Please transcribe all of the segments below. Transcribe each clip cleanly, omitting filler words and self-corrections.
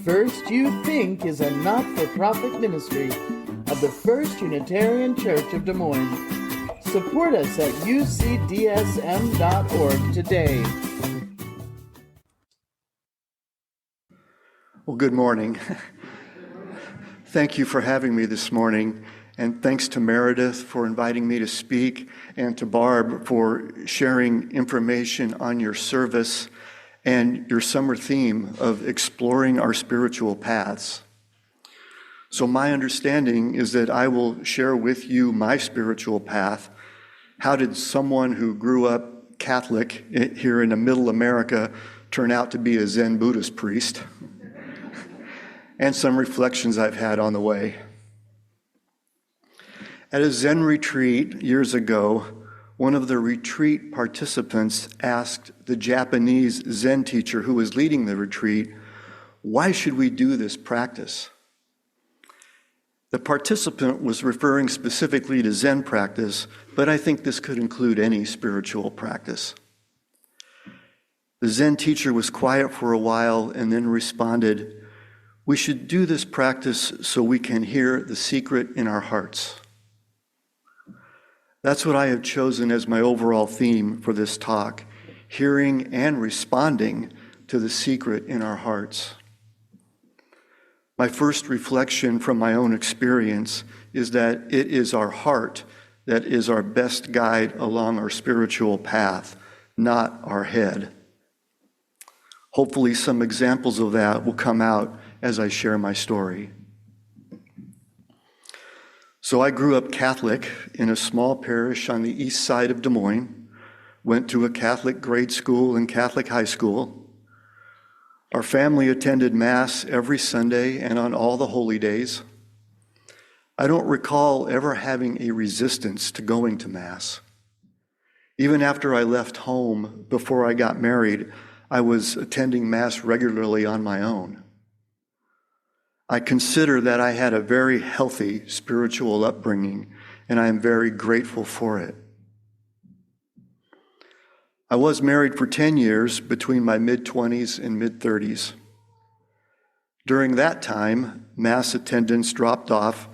First You Think is a not-for-profit ministry of the First Unitarian Church of Des Moines. Support us at ucdsm.org today. Well, good morning. Thank you for having me this morning, and thanks to Meredith for inviting me to speak, and to Barb for sharing information on your service and your summer theme of exploring our spiritual paths. So my understanding is that I will share with you my spiritual path. How did someone who grew up Catholic here in the middle America turn out to be a Zen Buddhist priest? And some reflections I've had on the way. At a Zen retreat years ago, one of the retreat participants asked the Japanese Zen teacher who was leading the retreat, "Why should we do this practice?" The participant was referring specifically to Zen practice, but I think this could include any spiritual practice. The Zen teacher was quiet for a while and then responded, "We should do this practice so we can hear the secret in our hearts." That's what I have chosen as my overall theme for this talk, hearing and responding to the secret in our hearts. My first reflection from my own experience is that it is our heart that is our best guide along our spiritual path, not our head. Hopefully some examples of that will come out as I share my story. So I grew up Catholic in a small parish on the east side of Des Moines, went to a Catholic grade school and Catholic high school. Our family attended Mass every Sunday and on all the holy days. I don't recall ever having a resistance to going to Mass. Even after I left home before I got married, I was attending Mass regularly on my own. I consider that I had a very healthy spiritual upbringing, and I am very grateful for it. I was married for 10 years between my mid-20s and mid-30s. During that time, Mass attendance dropped off,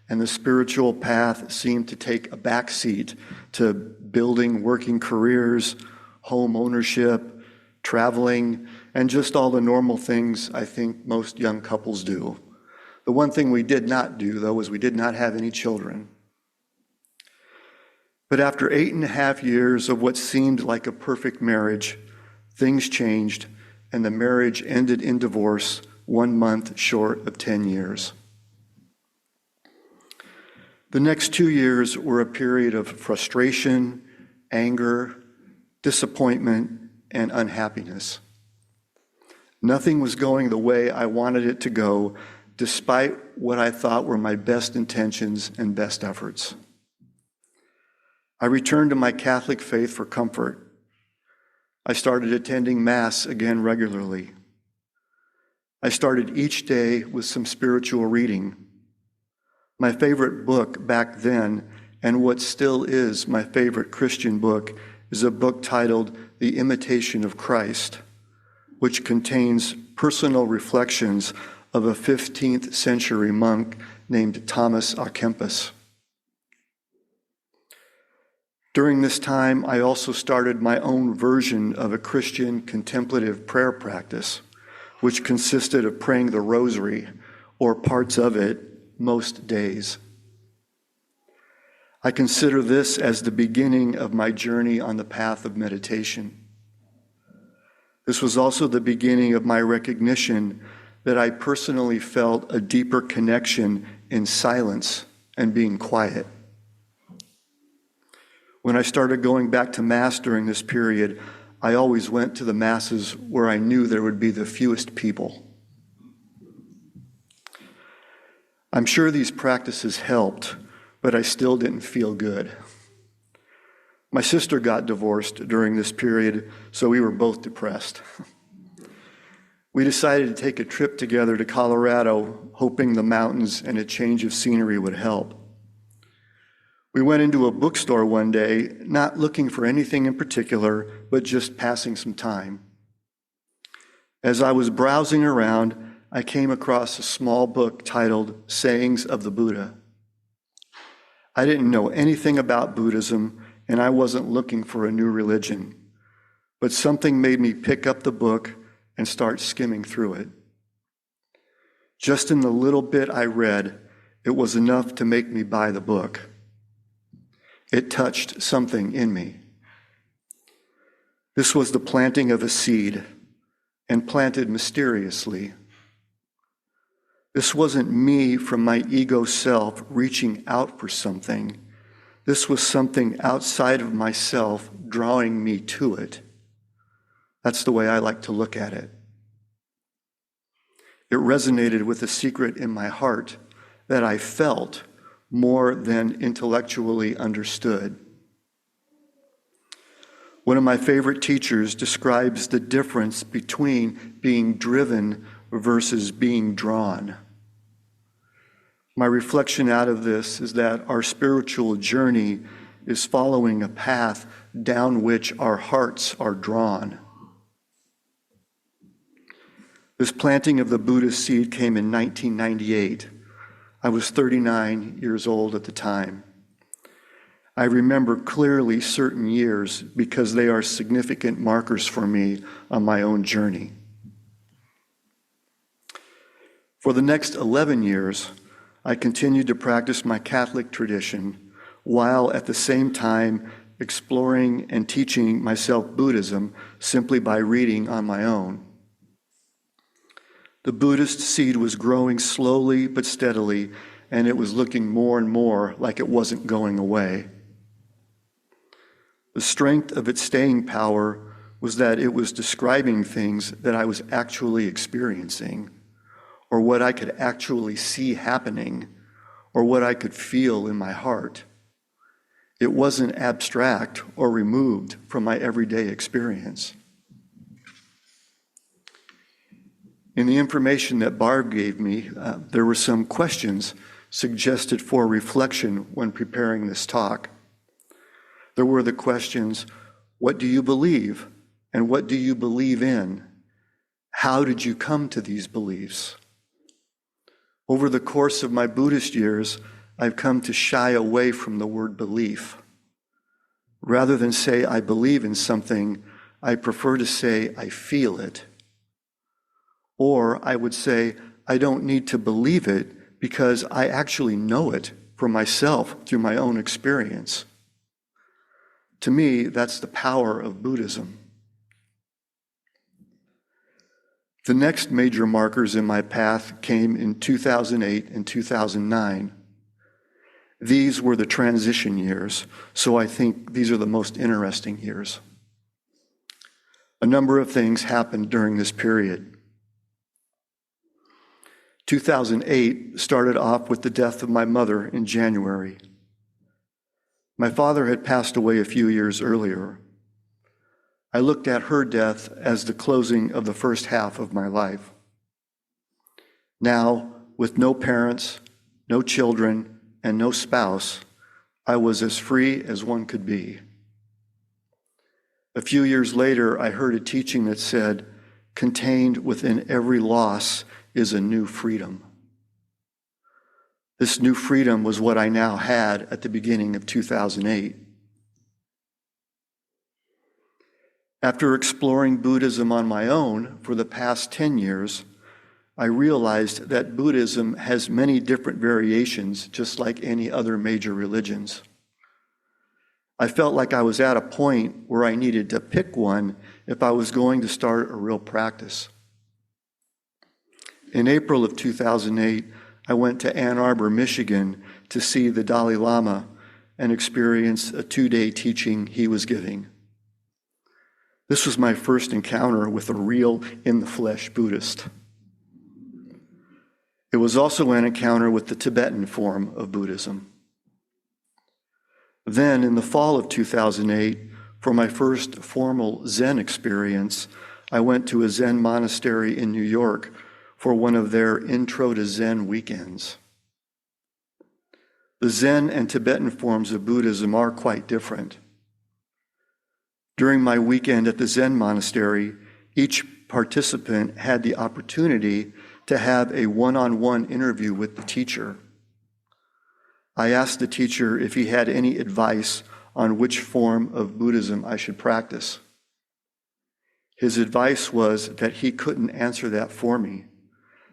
and the spiritual path seemed to take a back seat to building working careers, home ownership, traveling, and just all the normal things I think most young couples do. The one thing we did not do, though, was we did not have any children. But after 8.5 years of what seemed like a perfect marriage, things changed, and the marriage ended in divorce 1 month short of 10 years. The next 2 years were a period of frustration, anger, disappointment, and unhappiness. Nothing was going the way I wanted it to go, despite what I thought were my best intentions and best efforts. I returned to my Catholic faith for comfort. I started attending Mass again regularly. I started each day with some spiritual reading. My favorite book back then, and what still is my favorite Christian book, is a book titled The Imitation of Christ, which contains personal reflections of a 15th century monk named Thomas à Kempis. During this time, I also started my own version of a Christian contemplative prayer practice, which consisted of praying the rosary, or parts of it, most days. I consider this as the beginning of my journey on the path of meditation. This was also the beginning of my recognition that I personally felt a deeper connection in silence and being quiet. When I started going back to Mass during this period, I always went to the Masses where I knew there would be the fewest people. I'm sure these practices helped, but I still didn't feel good. My sister got divorced during this period, so we were both depressed. We decided to take a trip together to Colorado, hoping the mountains and a change of scenery would help. We went into a bookstore one day, not looking for anything in particular, but just passing some time. As I was browsing around, I came across a small book titled Sayings of the Buddha. I didn't know anything about Buddhism, and I wasn't looking for a new religion, but something made me pick up the book and start skimming through it. Just in the little bit I read, it was enough to make me buy the book. It touched something in me. This was the planting of a seed, and planted mysteriously. This wasn't me from my ego self reaching out for something. This was something outside of myself drawing me to it. That's the way I like to look at it. It resonated with a secret in my heart that I felt more than intellectually understood. One of my favorite teachers describes the difference between being driven versus being drawn. My reflection out of this is that our spiritual journey is following a path down which our hearts are drawn. This planting of the Buddha seed came in 1998. I was 39 years old at the time. I remember clearly certain years because they are significant markers for me on my own journey. For the next 11 years, I continued to practice my Catholic tradition while at the same time exploring and teaching myself Buddhism simply by reading on my own. The Buddhist seed was growing slowly but steadily, and it was looking more and more like it wasn't going away. The strength of its staying power was that it was describing things that I was actually experiencing, or what I could actually see happening, or what I could feel in my heart. It wasn't abstract or removed from my everyday experience. In the information that Barb gave me, there were some questions suggested for reflection when preparing this talk. There were the questions, what do you believe? And what do you believe in? How did you come to these beliefs? Over the course of my Buddhist years, I've come to shy away from the word belief. Rather than say I believe in something, I prefer to say I feel it. Or I would say I don't need to believe it because I actually know it for myself through my own experience. To me, that's the power of Buddhism. The next major markers in my path came in 2008 and 2009. These were the transition years, so I think these are the most interesting years. A number of things happened during this period. 2008 started off with the death of my mother in January. My father had passed away a few years earlier. I looked at her death as the closing of the first half of my life. Now, with no parents, no children, and no spouse, I was as free as one could be. A few years later, I heard a teaching that said, contained within every loss is a new freedom. This new freedom was what I now had at the beginning of 2008. After exploring Buddhism on my own for the past 10 years, I realized that Buddhism has many different variations, just like any other major religions. I felt like I was at a point where I needed to pick one if I was going to start a real practice. In April of 2008, I went to Ann Arbor, Michigan to see the Dalai Lama and experience a 2-day teaching he was giving. This was my first encounter with a real, in-the-flesh Buddhist. It was also an encounter with the Tibetan form of Buddhism. Then, in the fall of 2008, for my first formal Zen experience, I went to a Zen monastery in New York for one of their Intro to Zen weekends. The Zen and Tibetan forms of Buddhism are quite different. During my weekend at the Zen monastery, each participant had the opportunity to have a one-on-one interview with the teacher. I asked the teacher if he had any advice on which form of Buddhism I should practice. His advice was that he couldn't answer that for me,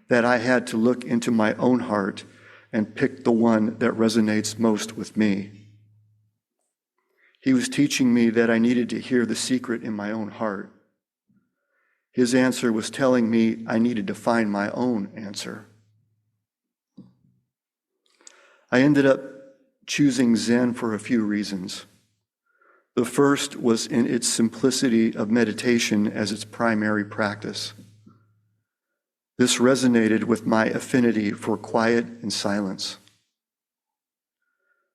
that I had to look into my own heart and pick the one that resonates most with me. He was teaching me that I needed to hear the secret in my own heart. His answer was telling me I needed to find my own answer. I ended up choosing Zen for a few reasons. The first was in its simplicity of meditation as its primary practice. This resonated with my affinity for quiet and silence.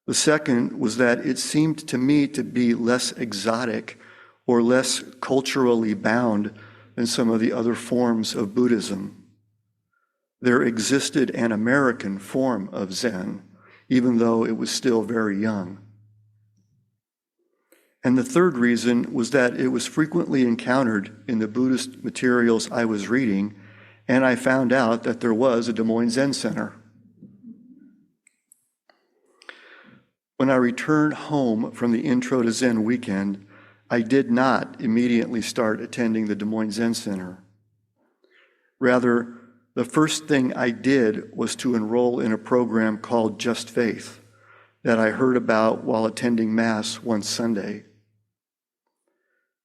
The second was that it seemed to me to be less exotic or less culturally bound than some of the other forms of Buddhism. There existed an American form of Zen, even though it was still very young. And the third reason was that it was frequently encountered in the Buddhist materials I was reading, and I found out that there was a Des Moines Zen Center. When I returned home from the Intro to Zen weekend, I did not immediately start attending the Des Moines Zen Center. Rather, the first thing I did was to enroll in a program called Just Faith that I heard about while attending Mass one Sunday.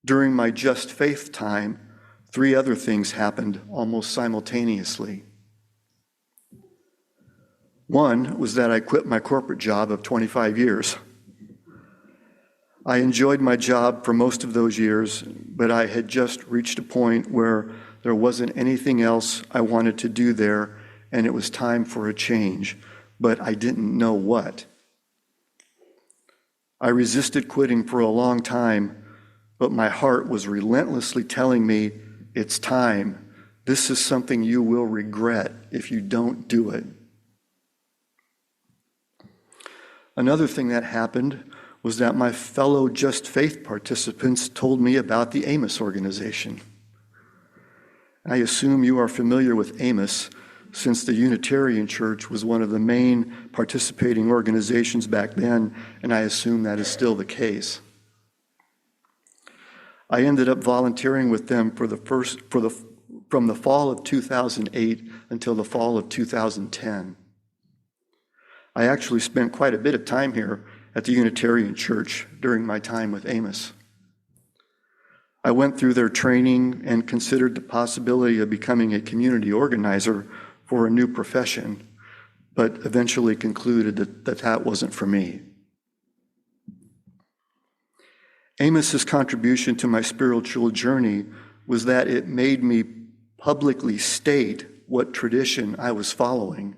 During my Just Faith time, 3 other things happened almost simultaneously. One was that I quit my corporate job of 25 years. I enjoyed my job for most of those years, but I had just reached a point where there wasn't anything else I wanted to do there, and it was time for a change, but I didn't know what. I resisted quitting for a long time, but my heart was relentlessly telling me, it's time. This is something you will regret if you don't do it. Another thing that happened was that my fellow Just Faith participants told me about the Amos organization. I assume you are familiar with Amos, since the Unitarian Church was one of the main participating organizations back then, and I assume that is still the case. I ended up volunteering with them from the fall of 2008 until the fall of 2010. I actually spent quite a bit of time here at the Unitarian Church during my time with Amos. I went through their training and considered the possibility of becoming a community organizer for a new profession, but eventually concluded that wasn't for me. Amos's contribution to my spiritual journey was that it made me publicly state what tradition I was following.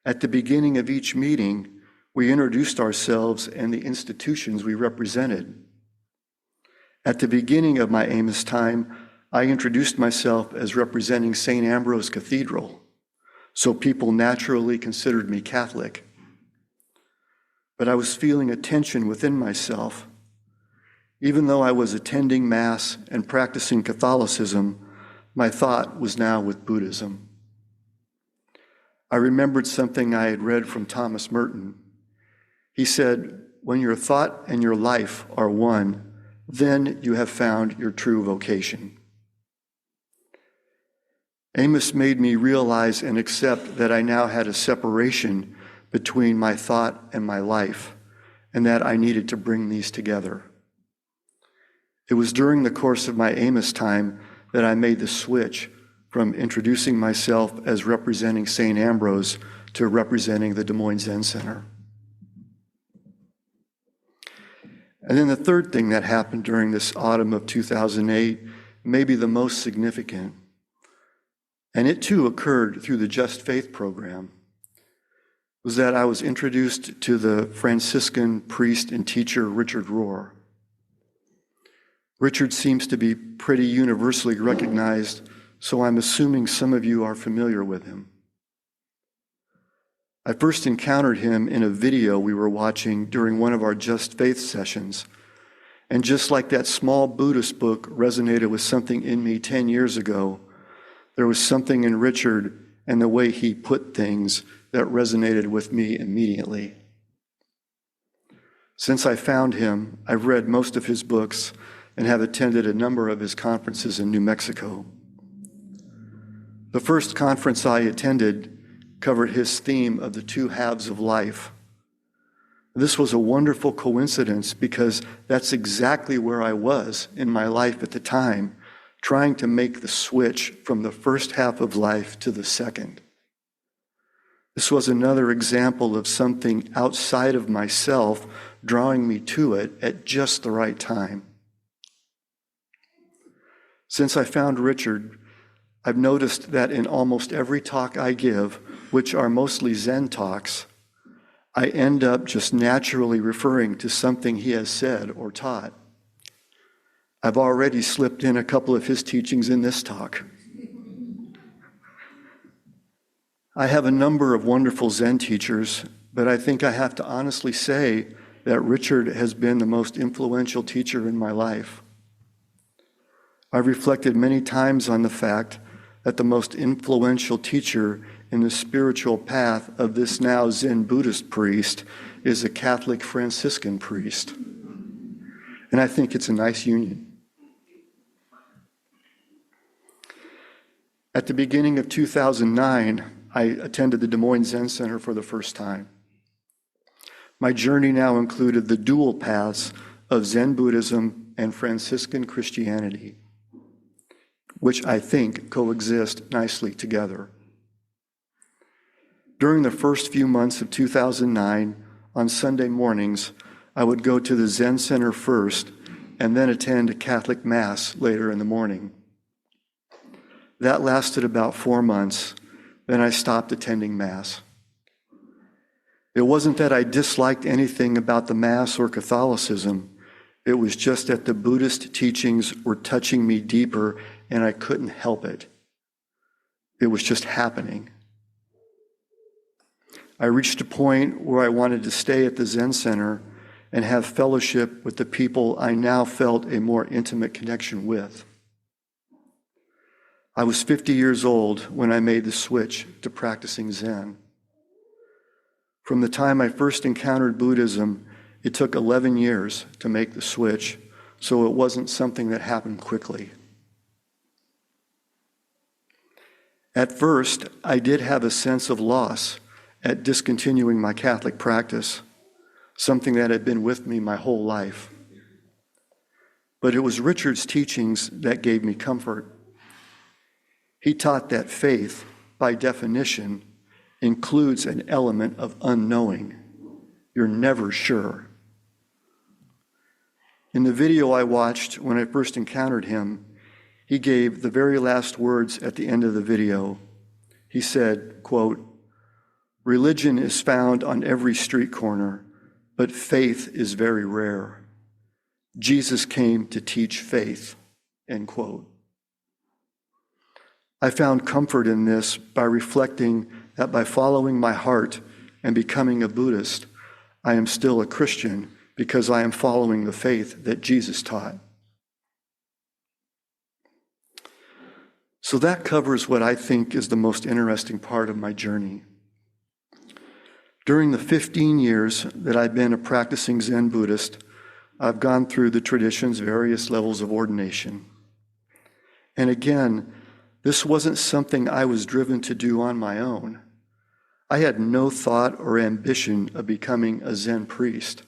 At the beginning of each meeting, we introduced ourselves and the institutions we represented. At the beginning of my Amos time, I introduced myself as representing St. Ambrose Cathedral, so people naturally considered me Catholic. But I was feeling a tension within myself. Even though I was attending Mass and practicing Catholicism, my thought was now with Buddhism. I remembered something I had read from Thomas Merton. He said, "When your thought and your life are one, then you have found your true vocation." Amos made me realize and accept that I now had a separation between my thought and my life, and that I needed to bring these together. It was during the course of my Amos time that I made the switch from introducing myself as representing St. Ambrose to representing the Des Moines Zen Center. And then the third thing that happened during this autumn of 2008, maybe the most significant, and it too occurred through the Just Faith program, was that I was introduced to the Franciscan priest and teacher Richard Rohr. Richard seems to be pretty universally recognized, so I'm assuming some of you are familiar with him. I first encountered him in a video we were watching during one of our Just Faith sessions, And just like that small Buddhist book resonated with something in me 10 years ago, there was something in Richard and the way he put things that resonated with me immediately. Since I found him, I've read most of his books and have attended a number of his conferences in New Mexico. The first conference I attended covered his theme of the two halves of life. This was a wonderful coincidence because that's exactly where I was in my life at the time, trying to make the switch from the first half of life to the second. This was another example of something outside of myself drawing me to it at just the right time. Since I found Richard, I've noticed that in almost every talk I give, which are mostly Zen talks, I end up just naturally referring to something he has said or taught. I've already slipped in a couple of his teachings in this talk. I have a number of wonderful Zen teachers, but I think I have to honestly say that Richard has been the most influential teacher in my life. I've reflected many times on the fact that the most influential teacher in the spiritual path of this now Zen Buddhist priest is a Catholic Franciscan priest. And I think it's a nice union. At the beginning of 2009, I attended the Des Moines Zen Center for the first time. My journey now included the dual paths of Zen Buddhism and Franciscan Christianity, which I think coexist nicely together. During the first few months of 2009, on Sunday mornings, I would go to the Zen Center first and then attend a Catholic Mass later in the morning. That lasted about 4 months, then I stopped attending Mass. It wasn't that I disliked anything about the Mass or Catholicism. It was just that the Buddhist teachings were touching me deeper and I couldn't help it. It was just happening. I reached a point where I wanted to stay at the Zen Center and have fellowship with the people I now felt a more intimate connection with. I was 50 years old when I made the switch to practicing Zen. From the time I first encountered Buddhism, it took 11 years to make the switch, so it wasn't something that happened quickly. At first, I did have a sense of loss at discontinuing my Catholic practice, something that had been with me my whole life. But it was Richard's teachings that gave me comfort. He taught that faith, by definition, includes an element of unknowing. You're never sure. In the video I watched when I first encountered him, he gave the very last words at the end of the video. He said, quote, "Religion is found on every street corner, but faith is very rare. Jesus came to teach faith," end quote. I found comfort in this by reflecting that by following my heart and becoming a Buddhist, I am still a Christian because I am following the faith that Jesus taught. So that covers what I think is the most interesting part of my journey. During the 15 years that I've been a practicing Zen Buddhist, I've gone through the tradition's various levels of ordination. And again, this wasn't something I was driven to do on my own. I had no thought or ambition of becoming a Zen priest.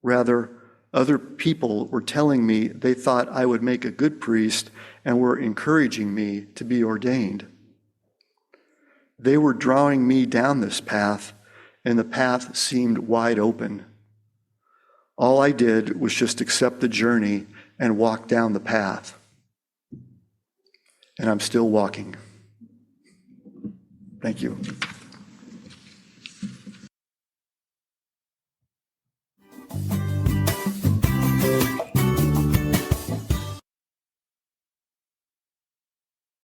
Rather, other people were telling me they thought I would make a good priest and were encouraging me to be ordained. They were drawing me down this path, and the path seemed wide open. All I did was just accept the journey and walk down the path. And I'm still walking. Thank you.